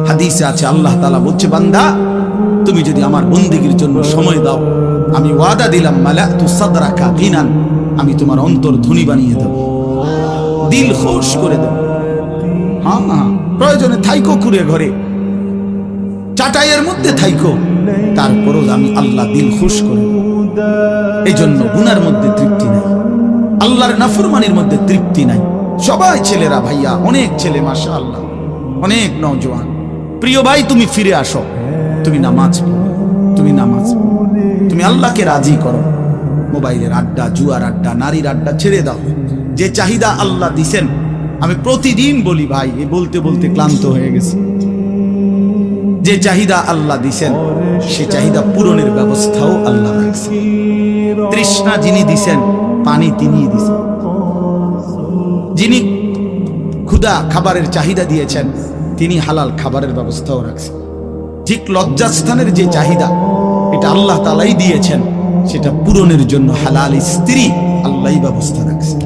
হাদিসে আছে আল্লাহ তাআলা বলছে, বান্দা তুমি যদি আমার বন্দেগীর জন্য সময় দাও, আমি ওয়াদা দিলাম মালাতু সাদরাকা গিনান, আমি তোমার অন্তর ধনী বানিয়ে দেব, দিল খুশ করে দেব। হ্যাঁ, প্রয়োজনে থাইকো কুড়ে ঘরে, চাটাইয়ের মধ্যে থাইকো, তারপরও আমি আল্লাহ দিল খুশ করে দেব। এই জন্য গুনার মধ্যে তৃপ্তি নাই, আল্লাহর নাফরমানির মধ্যে তৃপ্তি নাই। সবাই ছেলেরা, ভাইয়া, অনেক ছেলে মাশাআল্লাহ, অনেক নওজোয়ান। প্রিয় ভাই, তুমি ফিরে আসো, তুমি নামাজ পড়ো, তুমি আল্লাহকে রাজি করো। মোবাইলের আড্ডা, জুয়ার আড্ডা, নারীর আড্ডা ছেড়ে দাও। যে চাহিদা আল্লাহ দিছেন, আমি প্রতিদিন বলি ভাই, এ বলতে বলতে ক্লান্ত হয়ে গেছে। যে চাহিদা আল্লাহ দিছেন, সে চাহিদা পূরণের ব্যবস্থাও আল্লাহ রাখছেন। তৃষ্ণা যিনি দিছেন, পানি তিনিই দিছেন। যিনি ক্ষুধা, খাবারের চাহিদা দিয়েছেন, তিনি হালাল খাবারের ব্যবস্থাও রাখছেন। ঠিক লজ্জাস্থানের যে চাহিদা, এটা আল্লাহ তাআলাই দিয়েছেন, সেটা পূরণের জন্য হালাল স্ত্রী আল্লাহই ব্যবস্থা রাখছেন।